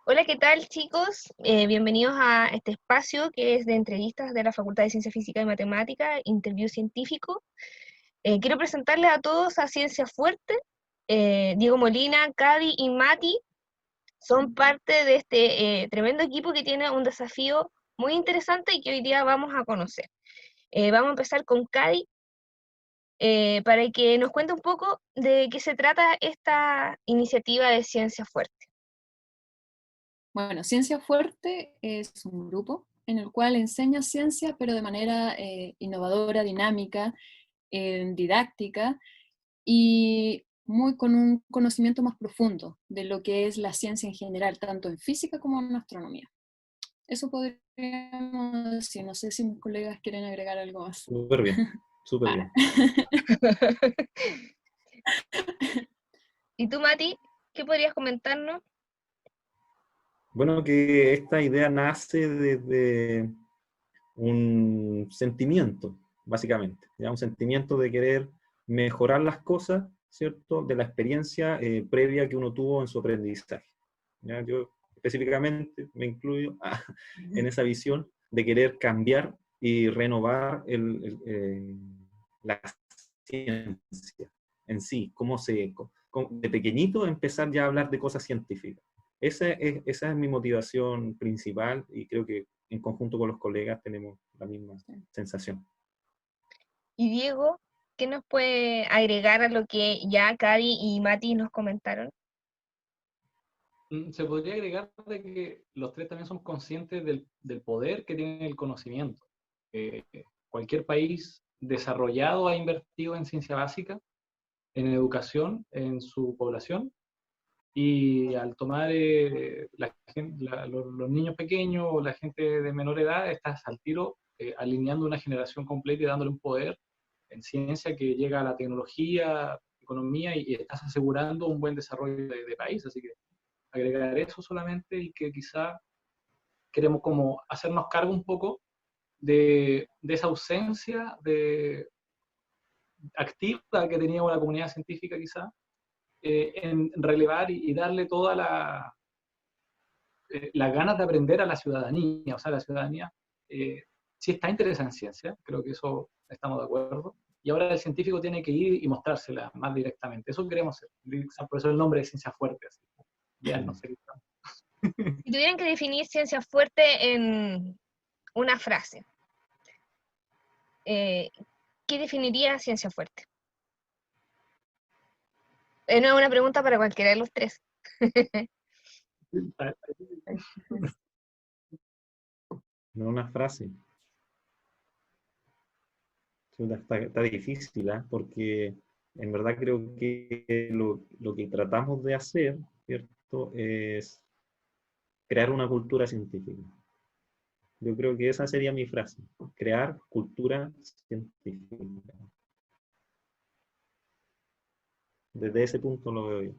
Hola, ¿qué tal, chicos? Bienvenidos a este espacio que es de entrevistas de la Facultad de Ciencia Física y Matemática, Interview Científico. Quiero presentarles a todos a Ciencia Fuerte. Diego Molina, Cady y Mati son parte de este tremendo equipo que tiene un desafío muy interesante y que hoy día vamos a conocer. Vamos a empezar con Cady para que nos cuente un poco de qué se trata esta iniciativa de Ciencia Fuerte. Bueno, Ciencia Fuerte es un grupo en el cual enseña ciencia, pero de manera innovadora, dinámica, didáctica y con un conocimiento más profundo de lo que es la ciencia en general, tanto en física como en astronomía. Eso podríamos decir. No sé si mis colegas quieren agregar algo más. Súper bien, súper bien. ¿Y tú, Mati, qué podrías comentarnos? Bueno, que esta idea nace desde un sentimiento, básicamente, ¿ya? Un sentimiento de querer mejorar las cosas, ¿cierto? De la experiencia previa que uno tuvo en su aprendizaje, ¿ya? Yo específicamente me incluyo en esa visión de querer cambiar y renovar la ciencia en sí, de pequeñito empezar ya a hablar de cosas científicas. Esa es mi motivación principal y creo que en conjunto con los colegas tenemos la misma sensación. Y Diego, ¿qué nos puede agregar a lo que ya Cady y Mati nos comentaron? Se podría agregar de que los tres también son conscientes del poder que tiene el conocimiento. Cualquier país desarrollado ha invertido en ciencia básica, en educación, en su población, y al tomar los niños pequeños o la gente de menor edad, estás al tiro alineando una generación completa y dándole un poder en ciencia que llega a la tecnología, economía, y estás asegurando un buen desarrollo de país. Así que agregar eso solamente, y que quizá queremos como hacernos cargo un poco de esa ausencia activa que tenía una comunidad científica quizá, en relevar y darle toda las ganas de aprender a la ciudadanía. O sea, la ciudadanía sí está interesada en ciencia, creo que eso estamos de acuerdo, y ahora el científico tiene que ir y mostrársela más directamente. Eso queremos hacer, por eso el nombre de Ciencia Fuerte, así, ya no sé. Si tuvieran que definir ciencia fuerte en una frase, ¿qué definiría ciencia fuerte? No es una pregunta para cualquiera de los tres. No una frase. Está difícil, ¿eh? Porque en verdad creo que lo que tratamos de hacer, ¿cierto? Es crear una cultura científica. Yo creo que esa sería mi frase, crear cultura científica. Desde ese punto lo veo yo.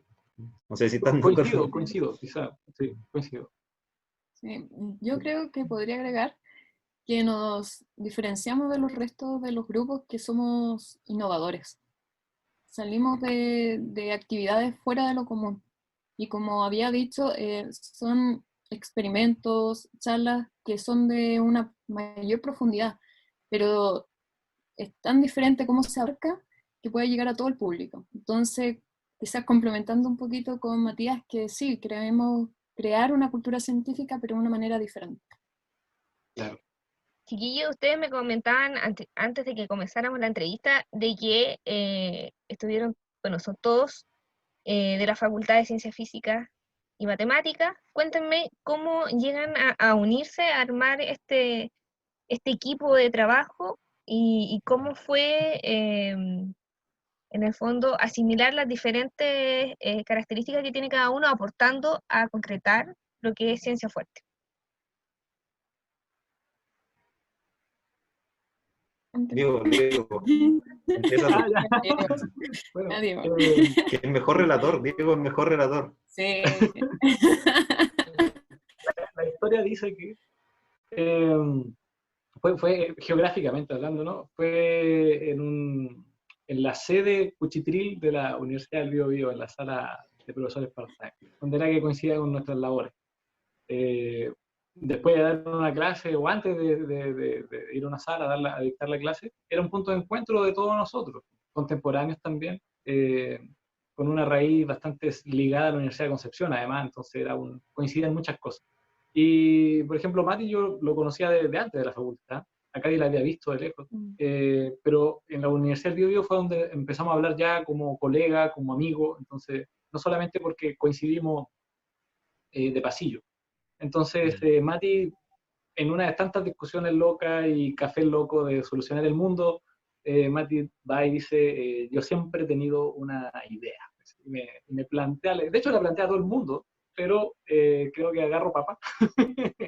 No sé si están de acuerdo. Coincido, quizá, sí, coincido. Sí, yo creo que podría agregar que nos diferenciamos de los restos de los grupos que somos innovadores. Salimos de actividades fuera de lo común. Y como había dicho, son experimentos, charlas que son de una mayor profundidad, pero es tan diferente cómo se abarca que puede llegar a todo el público. Entonces, quizás complementando un poquito con Matías, que sí, queremos crear una cultura científica, pero de una manera diferente. Claro. Chiquillos, ustedes me comentaban antes de que comenzáramos la entrevista de que estuvieron, bueno, son todos de la Facultad de Ciencias Físicas y Matemáticas. Cuéntenme cómo llegan a unirse, a armar este equipo de trabajo y cómo fue, en el fondo, asimilar las diferentes características que tiene cada uno, aportando a concretar lo que es ciencia fuerte. Diego, empieza tú. Bueno, Que el mejor relator, Diego, el mejor relator. Sí. La historia dice que fue geográficamente hablando, ¿no? Fue en la sede Cuchitril de la Universidad del Biobío, en la sala de profesores part-time, donde era que coincidía con nuestras labores. después de dar una clase o antes de ir a una sala a dictar la clase, era un punto de encuentro de todos nosotros, contemporáneos también, con una raíz bastante ligada a la Universidad de Concepción, además, entonces coincidían muchas cosas. Y, por ejemplo, Mati yo lo conocía desde antes de la facultad, acá yo la había visto de lejos, pero en la Universidad del Biobío fue donde empezamos a hablar ya como colega, como amigo, entonces, no solamente porque coincidimos de pasillo. Entonces, Mati, en una de tantas discusiones locas y café loco de solucionar el mundo, Mati va y dice, yo siempre he tenido una idea. Y me plantea, de hecho la plantea a todo el mundo, pero creo que agarro papá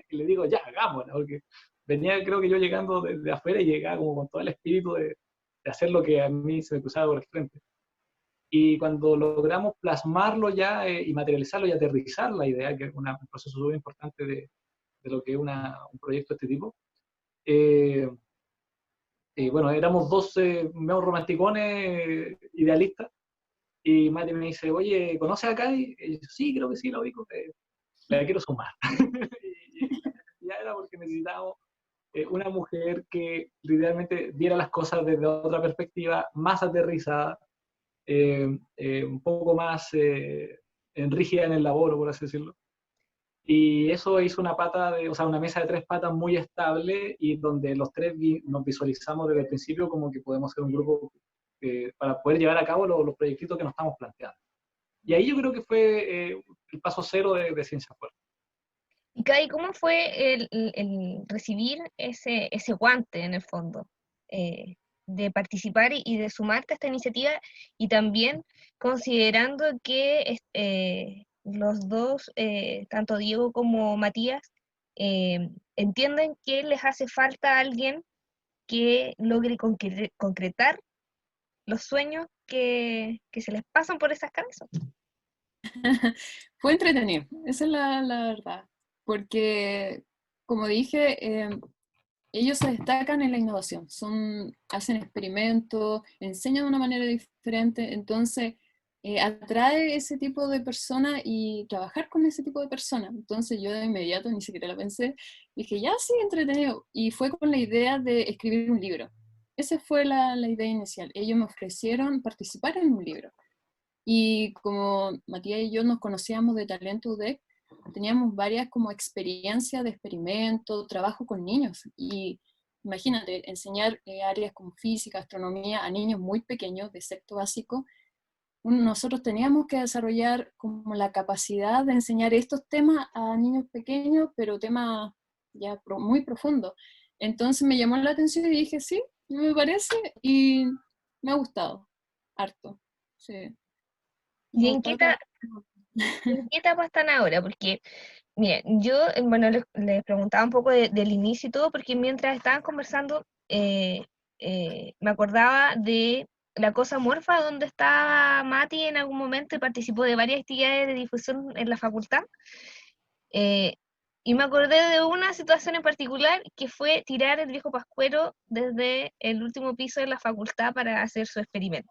y le digo, ya, hagámosla, porque venía, creo que yo llegando desde afuera y llegaba como con todo el espíritu de hacer lo que a mí se me cruzaba por el frente. Y cuando logramos plasmarlo ya y materializarlo y aterrizar la idea, que es un proceso muy importante de lo que es un proyecto de este tipo, eh, bueno, éramos dos medio romanticones idealistas, y Mati me dice, oye, ¿conoces a Cady? Y yo, sí, creo que sí, la ubico, la quiero sumar. y ya era porque necesitábamos una mujer que literalmente viera las cosas desde otra perspectiva, más aterrizada, un poco más rígida en el laboro, por así decirlo. Y eso hizo o sea, una mesa de tres patas muy estable y donde los tres nos visualizamos desde el principio como que podemos ser un grupo para poder llevar a cabo los proyectitos que nos estamos planteando. Y ahí yo creo que fue el paso cero de Ciencia Fuerte. Y Kai, ¿cómo fue el recibir ese guante en el fondo? De participar y de sumarte a esta iniciativa, y también considerando que los dos, tanto Diego como Matías, entienden que les hace falta alguien que logre concretar los sueños que se les pasan por esas cabezas. Fue entretenido, esa es la verdad, porque como dije, ellos se destacan en la innovación, hacen experimentos, enseñan de una manera diferente, entonces atrae ese tipo de personas y trabajar con ese tipo de personas. Entonces yo de inmediato, ni siquiera la pensé, dije, ya sí, entretenido, y fue con la idea de escribir un libro. Esa fue la idea inicial. Ellos me ofrecieron participar en un libro. Y como Matías y yo nos conocíamos de Talento UDEC, teníamos varias como experiencias de experimento, trabajo con niños. Y imagínate, enseñar áreas como física, astronomía a niños muy pequeños de sexto básico. Nosotros teníamos que desarrollar como la capacidad de enseñar estos temas a niños pequeños, pero temas ya muy profundos. Entonces me llamó la atención y dije, sí, me parece, y me ha gustado, harto. Sí. ¿Y en qué etapa están ahora? Porque, mira, yo, bueno, les preguntaba un poco del inicio y todo, porque mientras estaban conversando, me acordaba de la cosa morfa, donde estaba Mati en algún momento y participó de varias actividades de difusión en la facultad. Y me acordé de una situación en particular, que fue tirar el viejo pascuero desde el último piso de la facultad para hacer su experimento.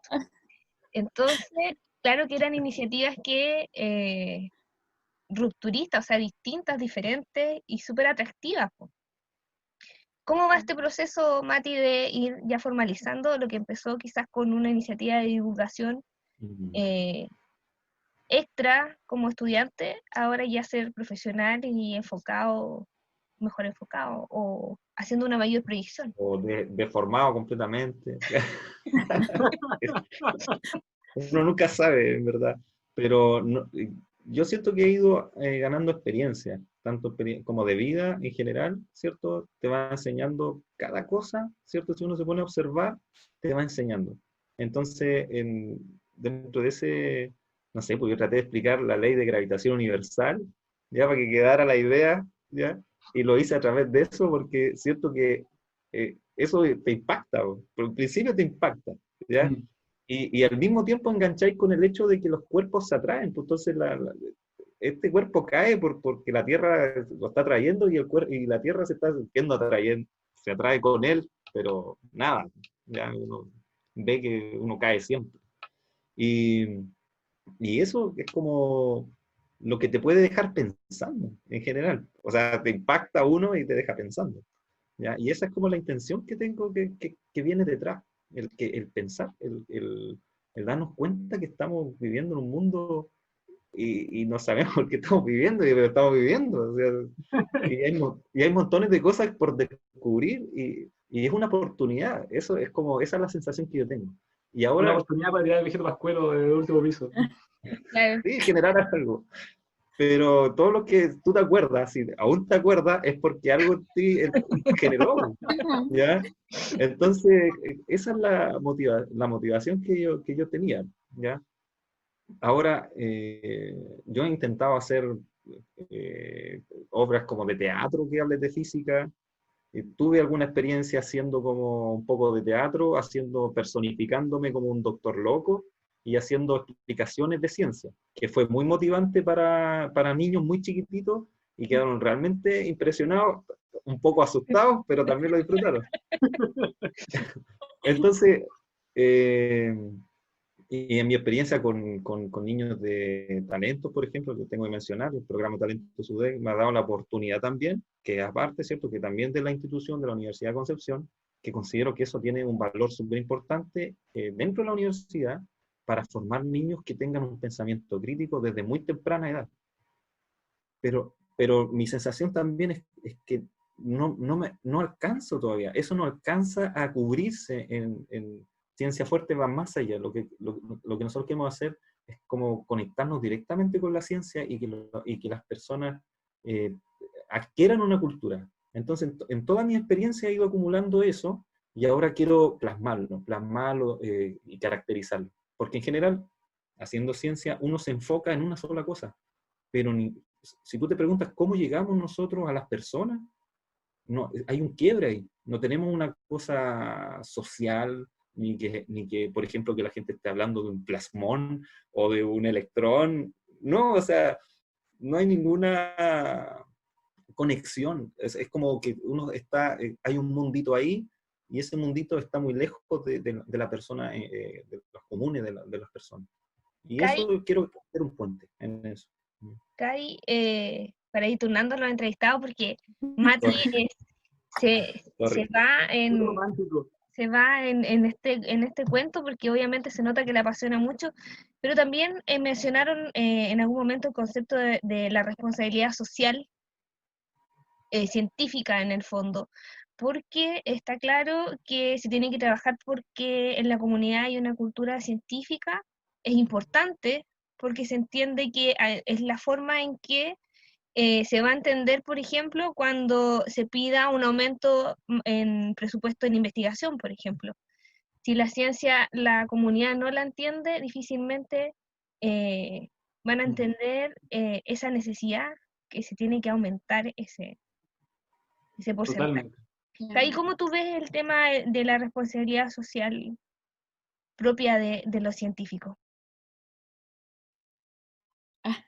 Entonces, claro que eran iniciativas que rupturistas, o sea, distintas, diferentes y súper atractivas, po. ¿Cómo va este proceso, Mati, de ir ya formalizando lo que empezó quizás con una iniciativa de divulgación extra como estudiante, ahora ya ser profesional y enfocado, mejor enfocado, o haciendo una mayor proyección? O deformado completamente. Uno nunca sabe, en verdad. Pero yo siento que he ido ganando experiencia, tanto como de vida en general, ¿cierto? Te va enseñando cada cosa, ¿cierto? Si uno se pone a observar, te va enseñando. Entonces, dentro de ese, no sé, pues yo traté de explicar la ley de gravitación universal, ya para que quedara la idea, ¿ya? Y lo hice a través de eso porque siento que eso te impacta, por el principio te impacta, ¿ya? Y al mismo tiempo engancháis con el hecho de que los cuerpos se atraen, pues entonces este cuerpo cae porque la Tierra lo está atrayendo y la Tierra se está sintiendo atrayendo, se atrae con él, pero nada, ya uno ve que uno cae siempre. Y eso es como lo que te puede dejar pensando en general. O sea, te impacta a uno y te deja pensando. ¿Ya? Y esa es como la intención que tengo que viene detrás, el pensar, el darnos cuenta que estamos viviendo en un mundo y no sabemos por qué estamos viviendo, pero estamos viviendo. O sea, y hay montones de cosas por descubrir y es una oportunidad. Eso es como, esa es la sensación que yo tengo. Y Una ahora, oportunidad para tirar el viejito pascuero del último piso. Claro. sí, generar algo. Pero todo lo que tú te acuerdas, si aún te acuerdas, es porque algo en ti generó, ¿ya? Entonces, esa es la motivación que yo tenía, ¿ya? Ahora, yo he intentado hacer obras como de teatro que hables de física. Tuve alguna experiencia haciendo como un poco de teatro, personificándome como un doctor loco y haciendo explicaciones de ciencia, que fue muy motivante para niños muy chiquititos y quedaron realmente impresionados, un poco asustados, pero también lo disfrutaron. Entonces, eh, y en mi experiencia con niños de talentos, por ejemplo, que tengo que mencionar, el programa Talento SUDEC me ha dado la oportunidad también, que aparte, ¿cierto?, que también de la institución de la Universidad de Concepción, que considero que eso tiene un valor súper importante dentro de la universidad para formar niños que tengan un pensamiento crítico desde muy temprana edad. Pero mi sensación también es que no alcanzo todavía, eso no alcanza a cubrirse en ciencia fuerte, va más allá. Lo que nosotros queremos hacer es como conectarnos directamente con la ciencia y que las personas eh, adquieran una cultura. Entonces, en toda mi experiencia he ido acumulando eso y ahora quiero plasmarlo y caracterizarlo. Porque en general, haciendo ciencia, uno se enfoca en una sola cosa, pero si tú te preguntas cómo llegamos nosotros a las personas, no, hay un quiebre ahí. No tenemos una cosa social, ni que, por ejemplo, que la gente esté hablando de un plasmón o de un electrón. No, o sea, no hay ninguna conexión. Es como que uno está, hay un mundito ahí y ese mundito está muy lejos de la persona, de los comunes de las personas. Y Kai, eso quiero hacer un puente en eso. Kai, para ir turnando a los entrevistados, porque Mati se Sorry. va Muy en, romántico. se va en este cuento porque obviamente se nota que le apasiona mucho, pero también mencionaron en algún momento el concepto de la responsabilidad social científica en el fondo, porque está claro que se tiene que trabajar porque en la comunidad hay una cultura científica, es importante porque se entiende que es la forma en que se va a entender, por ejemplo, cuando se pida un aumento en presupuesto en investigación, por ejemplo. Si la ciencia, la comunidad no la entiende, difícilmente van a entender esa necesidad que se tiene que aumentar ese porcentaje. Totalmente. ¿Y cómo tú ves el tema de la responsabilidad social propia de los científicos? Ah.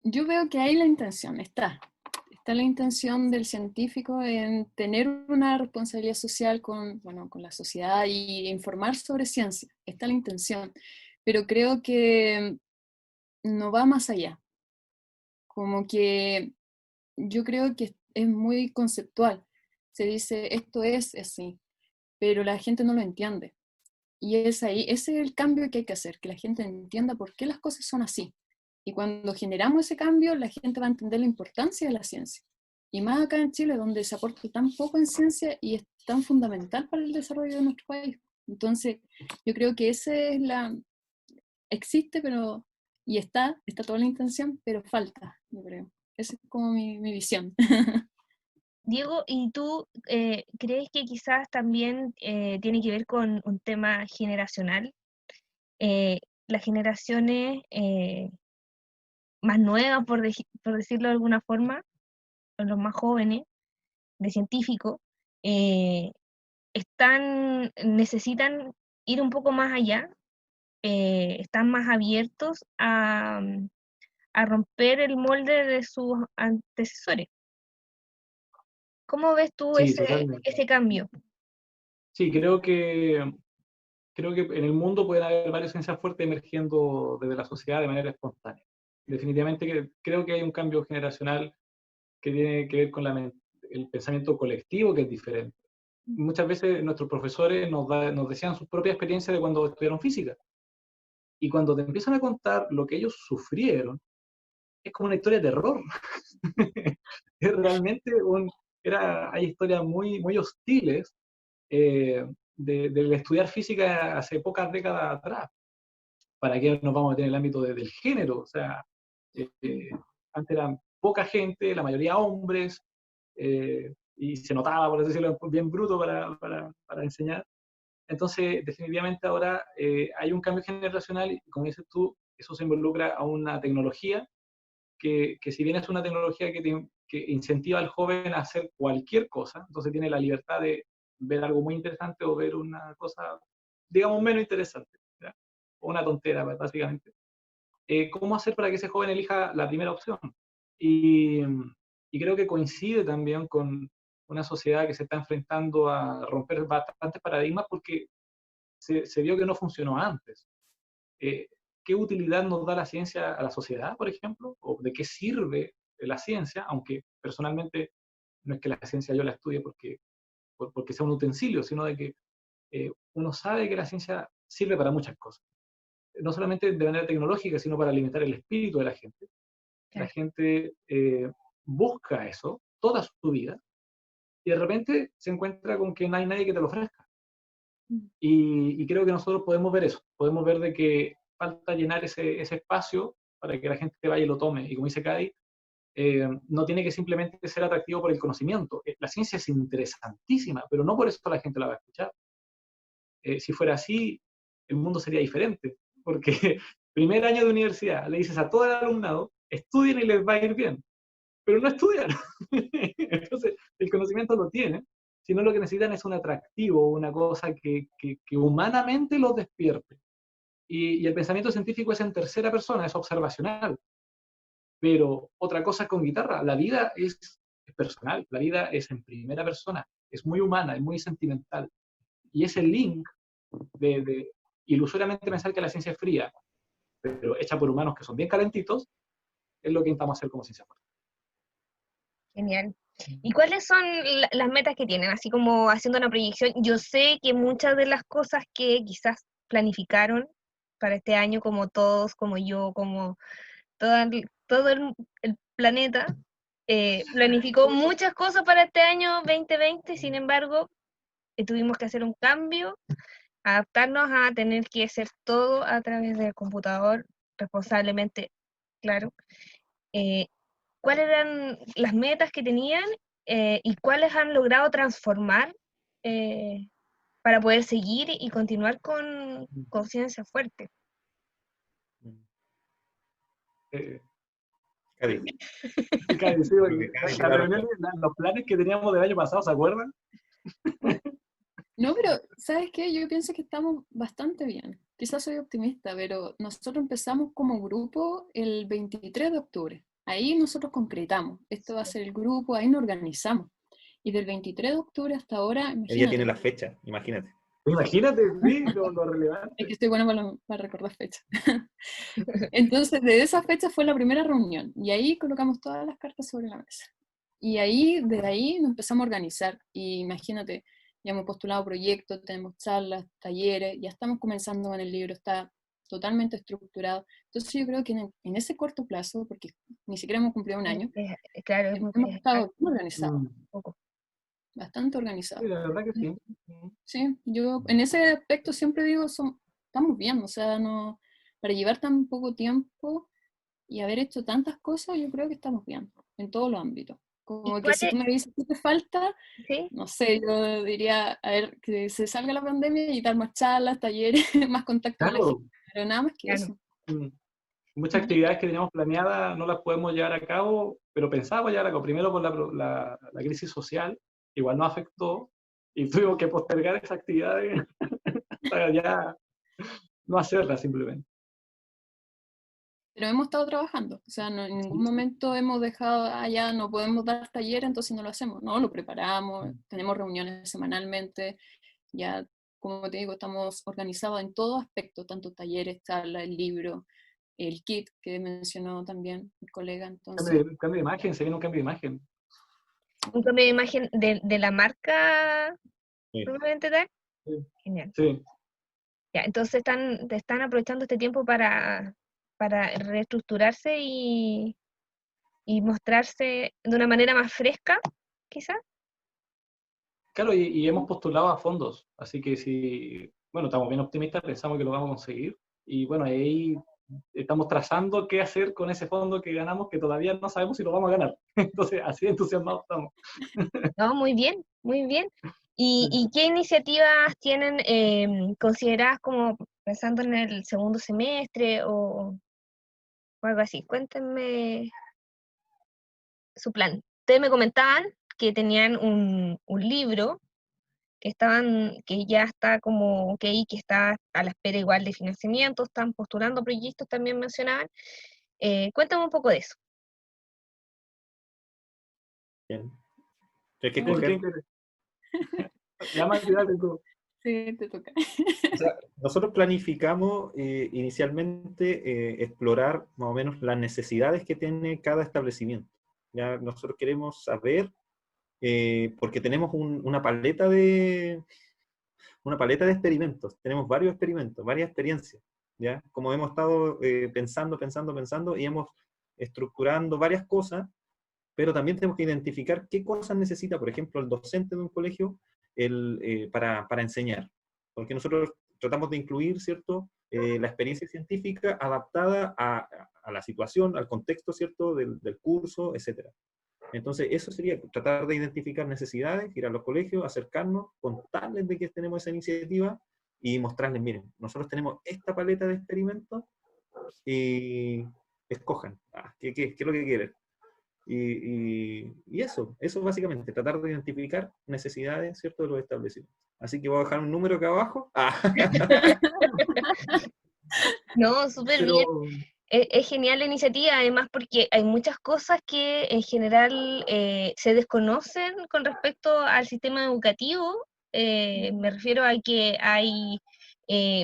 Yo veo que ahí la intención está. Está la intención del científico en tener una responsabilidad social con la sociedad y informar sobre ciencia. Está la intención. Pero creo que no va más allá. Como que yo creo que es muy conceptual. Se dice, esto es así, pero la gente no lo entiende. Y es ahí, ese es el cambio que hay que hacer, que la gente entienda por qué las cosas son así. Y cuando generamos ese cambio, la gente va a entender la importancia de la ciencia. Y más acá en Chile, donde se aporta tan poco en ciencia y es tan fundamental para el desarrollo de nuestro país. Entonces, yo creo que existe, pero, y está toda la intención, pero falta, yo creo. Esa es como mi visión. Diego, ¿y tú crees que quizás también tiene que ver con un tema generacional? Las generaciones más nuevas, por decirlo de alguna forma, o los más jóvenes de científicos, eh, necesitan ir un poco más allá, están más abiertos a romper el molde de sus antecesores. ¿Cómo ves tú Sí, totalmente. ese cambio? Sí, creo que creo que en el mundo pueden haber varias ciencias fuertes emergiendo desde la sociedad de manera espontánea. Definitivamente creo que hay un cambio generacional que tiene que ver con el pensamiento colectivo, que es diferente. Muchas veces nuestros profesores nos decían sus propias experiencias de cuando estudiaron física. Y cuando te empiezan a contar lo que ellos sufrieron, es como una historia de terror. Es realmente hay historias muy, muy hostiles del estudiar física hace pocas décadas atrás. ¿Para qué nos vamos a meter en el ámbito del género? O sea, antes eran poca gente, la mayoría hombres, y se notaba, por decirlo bien bruto para enseñar. Entonces, definitivamente ahora hay un cambio generacional y, como dices tú, eso se involucra a una tecnología que si bien es una tecnología que incentiva al joven a hacer cualquier cosa, entonces tiene la libertad de ver algo muy interesante o ver una cosa, digamos, menos interesante, ¿ya? O una tontera, básicamente. ¿Cómo hacer para que ese joven elija la primera opción? Y, y creo que coincide también con una sociedad que se está enfrentando a romper bastantes paradigmas porque se vio que no funcionó antes. ¿Qué utilidad nos da la ciencia a la sociedad, por ejemplo? ¿O de qué sirve la ciencia? Aunque personalmente no es que la ciencia yo la estudie porque sea un utensilio, sino de que uno sabe que la ciencia sirve para muchas cosas. No solamente de manera tecnológica, sino para alimentar el espíritu de la gente. La gente busca eso toda su vida y de repente se encuentra con que no hay nadie que te lo ofrezca. Y creo que nosotros podemos ver eso, podemos ver de que falta llenar ese espacio para que la gente vaya y lo tome. Y como dice Cady, no tiene que simplemente ser atractivo por el conocimiento. La ciencia es interesantísima, pero no por eso la gente la va a escuchar. Si fuera así, el mundo sería diferente, porque primer año de universidad le dices a todo el alumnado, estudien y les va a ir bien, pero no estudian. Entonces, el conocimiento lo tienen, sino lo que necesitan es un atractivo, una cosa que humanamente los despierte. Y el pensamiento científico es en tercera persona, es observacional. Pero otra cosa con guitarra, la vida es personal, la vida es en primera persona, es muy humana, es muy sentimental. Y ese link de ilusoriamente pensar que la ciencia es fría, pero hecha por humanos que son bien calentitos, es lo que intentamos hacer como ciencia fuerte. Genial. ¿Y cuáles son las metas que tienen? Así como haciendo una proyección, yo sé que muchas de las cosas que quizás planificaron para este año, como todos, como yo, como todo el planeta, planificó muchas cosas para este año 2020, sin embargo, tuvimos que hacer un cambio, adaptarnos a tener que hacer todo a través del computador, responsablemente, claro. ¿Cuáles eran las metas que tenían y cuáles han logrado transformar eh, para poder seguir y continuar con Ciencia Fuerte? Cady. Cady, sí, la reunión, los planes que teníamos del año pasado, ¿se acuerdan? No, pero ¿sabes qué? Yo pienso que estamos bastante bien. Quizás soy optimista, pero nosotros empezamos como grupo el 23 de octubre. Ahí nosotros concretamos. Esto va a ser el grupo, ahí nos organizamos. Y del 23 de octubre hasta ahora, Ella tiene imagínate. la fecha, imagínate. Imagínate, sí, lo relevante. Es que estoy buena para recordar fechas. Entonces, de esa fecha fue la primera reunión. Y ahí colocamos todas las cartas sobre la mesa. Y ahí, desde ahí nos empezamos a organizar. Y imagínate, ya hemos postulado proyectos, tenemos charlas, talleres, ya estamos comenzando con el libro, está totalmente estructurado. Entonces yo creo que en ese corto plazo, porque ni siquiera hemos cumplido un año, Claro, hemos estado muy organizados, poco. bastante Sí, organizados. la verdad que sí. Sí, yo en ese aspecto siempre digo, estamos bien, o sea, no, para llevar tan poco tiempo y haber hecho tantas cosas, yo creo que estamos bien, en todos los ámbitos. Como que si tú me dices qué te falta, ¿Sí? no sé, yo diría, a ver, que se salga la pandemia y dar más charlas, talleres, más contacto con la Claro, gente, pero nada más que Claro. eso. muchas actividades que teníamos planeadas no las podemos llevar a cabo, pero pensábamos llevar a cabo primero por la crisis social, igual nos afectó y tuvimos que postergar esas actividades para ya no hacerlas simplemente. Pero hemos estado trabajando, o sea, en ningún momento hemos dejado, ya no podemos dar taller, entonces no lo hacemos, no, lo preparamos, tenemos reuniones semanalmente, ya como te digo, estamos organizados en todo aspecto, tanto talleres, charlas, el libro, el kit que mencionó también mi colega. Entonces, Cambio de imagen, se viene un cambio de imagen. Un cambio de imagen de la marca, Sí. probablemente tal. Sí. Genial. Sí. Ya, entonces están aprovechando este tiempo para reestructurarse y mostrarse de una manera más fresca, quizás. Claro, y hemos postulado a fondos, así que si, bueno, estamos bien optimistas, pensamos que lo vamos a conseguir, y bueno, ahí estamos trazando qué hacer con ese fondo que ganamos, que todavía no sabemos si lo vamos a ganar. Entonces, así de entusiasmados estamos. No, muy bien, muy bien. ¿Y qué iniciativas tienen consideradas como pensando en el segundo semestre o algo así? Cuéntenme su plan. Ustedes me comentaban que tenían un libro que ya está como ok, que está a la espera igual de financiamiento, están postulando proyectos, también mencionaban. Cuéntame un poco de eso. Bien. Hay que Bueno, escoger. ¿Quién quiere? La más tirada tú. sí, te toca. O sea, nosotros planificamos inicialmente explorar más o menos las necesidades que tiene cada establecimiento. Ya nosotros queremos saber, porque tenemos una paleta de experimentos, tenemos varios experimentos, varias experiencias, ¿ya? Como hemos estado pensando, y hemos estructurando varias cosas, pero también tenemos que identificar qué cosas necesita, por ejemplo, el docente de un colegio para enseñar. Porque nosotros tratamos de incluir, ¿cierto?, la experiencia científica adaptada a la situación, al contexto, ¿cierto?, del curso, etc. Entonces, eso sería tratar de identificar necesidades, ir a los colegios, acercarnos, contarles de que tenemos esa iniciativa y mostrarles, miren, nosotros tenemos esta paleta de experimentos y escojan, ¿qué es lo que quieren? Y eso básicamente, tratar de identificar necesidades, ¿cierto?, de los establecimientos. Así que voy a dejar un número acá abajo. No, súper bien. Pero, Es genial la iniciativa, además porque hay muchas cosas que en general se desconocen con respecto al sistema educativo. Me refiero a que hay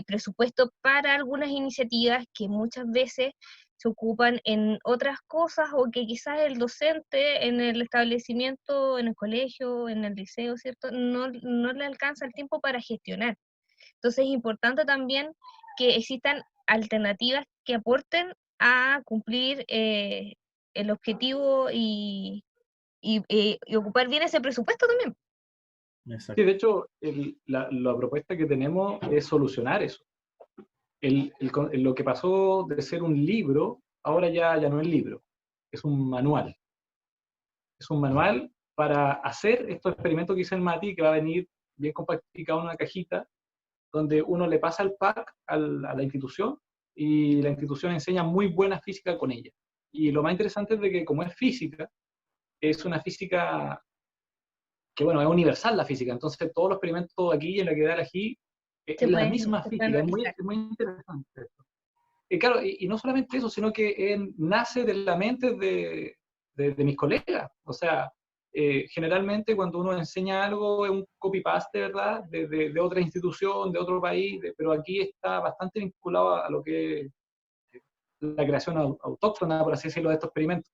presupuesto para algunas iniciativas que muchas veces se ocupan en otras cosas o que quizás el docente en el establecimiento, en el colegio, en el liceo, ¿cierto? No le alcanza el tiempo para gestionar. Entonces es importante también que existan alternativas que aporten a cumplir el objetivo y ocupar bien ese presupuesto también. sí, Exacto. de hecho, la propuesta que tenemos es solucionar eso. Lo que pasó de ser un libro, ahora ya no es libro, es un manual. Es un manual para hacer estos experimentos que hizo el Mati, que va a venir bien compactificado en una cajita, donde uno le pasa el pack a la institución y la institución enseña muy buena física con ella. Y lo más interesante es de que como es física, es una física que, bueno, es universal la física, entonces todos los experimentos aquí en la que da la GI es la misma Se pueden física, realizar. es muy interesante esto. Y claro, y no solamente eso, sino que nace de la mente de mis colegas. O sea, generalmente cuando uno enseña algo es un copy-paste, ¿verdad? De otra institución, de otro país, pero aquí está bastante vinculado a lo que es la creación autóctona, por así decirlo, de estos experimentos.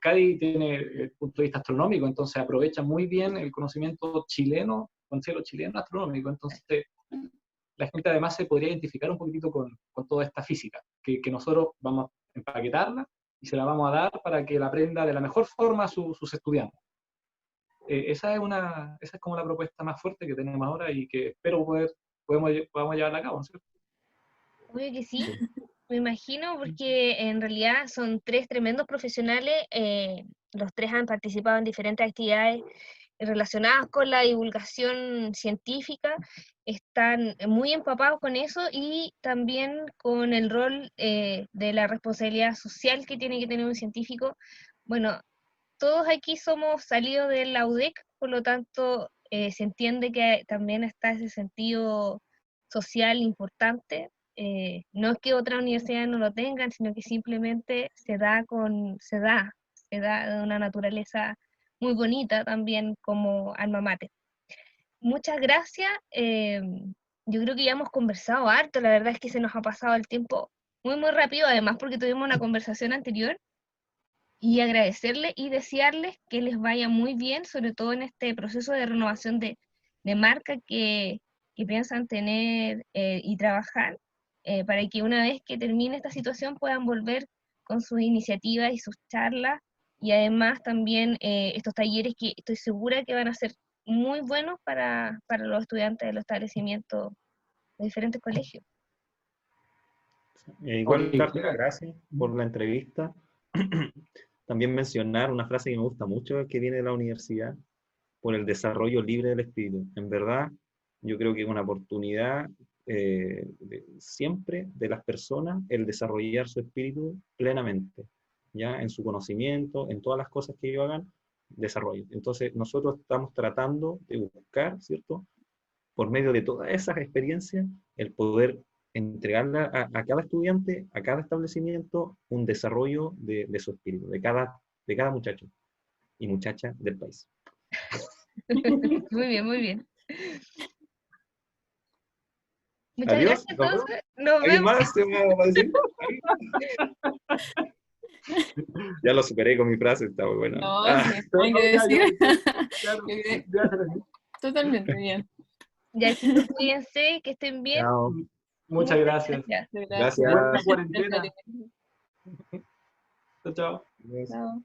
Cádiz tiene el punto de vista astronómico, entonces aprovecha muy bien el conocimiento chileno, con cielo chileno astronómico. Entonces, la gente además se podría identificar un poquitito con toda esta física, que nosotros vamos a empaquetarla y se la vamos a dar para que la aprenda de la mejor forma sus estudiantes. Esa es como la propuesta más fuerte que tenemos ahora y que espero podamos llevarla a cabo, ¿no es cierto? Obvio que sí, Sí. me imagino, porque en realidad son tres tremendos profesionales, los tres han participado en diferentes actividades relacionadas con la divulgación científica, están muy empapados con eso y también con el rol de la responsabilidad social que tiene que tener un científico. Bueno, todos aquí somos salidos de la UDEC, por lo tanto se entiende que también está ese sentido social importante. No es que otras universidades no lo tengan, sino que simplemente se da de una naturaleza muy bonita también como alma mater. muchas gracias. Yo creo que ya hemos conversado harto, la verdad es que se nos ha pasado el tiempo muy, muy rápido, además porque tuvimos una conversación anterior, y agradecerles y desearles que les vaya muy bien, sobre todo en este proceso de renovación de marca que piensan tener y trabajar, para que una vez que termine esta situación puedan volver con sus iniciativas y sus charlas, y además también estos talleres que estoy segura que van a ser muy buenos para los estudiantes de los establecimientos de diferentes colegios. Igual, Ok, darte las gracias por la entrevista. También mencionar una frase que me gusta mucho, que viene de la universidad, por el desarrollo libre del espíritu. En verdad, yo creo que es una oportunidad siempre de las personas el desarrollar su espíritu plenamente, ya en su conocimiento, en todas las cosas que ellos hagan, desarrollo. Entonces, nosotros estamos tratando de buscar, ¿cierto?, por medio de todas esas experiencias, el poder entregarle a cada estudiante, a cada establecimiento, un desarrollo de su espíritu, de cada muchacho y muchacha del país. Muy bien, muy bien. Muchas Adiós. gracias, entonces. Nos ¿Alguien vemos. más se va a decir? Ya lo superé con mi frase, está muy buena. No, Ah, sí, hay que ya, decir. claro, Que- ya se les- Totalmente bien. Ya, chicos, cuídense, que estén bien. chao. Muchas Muchas gracias. gracias. Gracias. Gracias. Buena Gracias. cuarentena. Chao, chao. Adiós. Chao.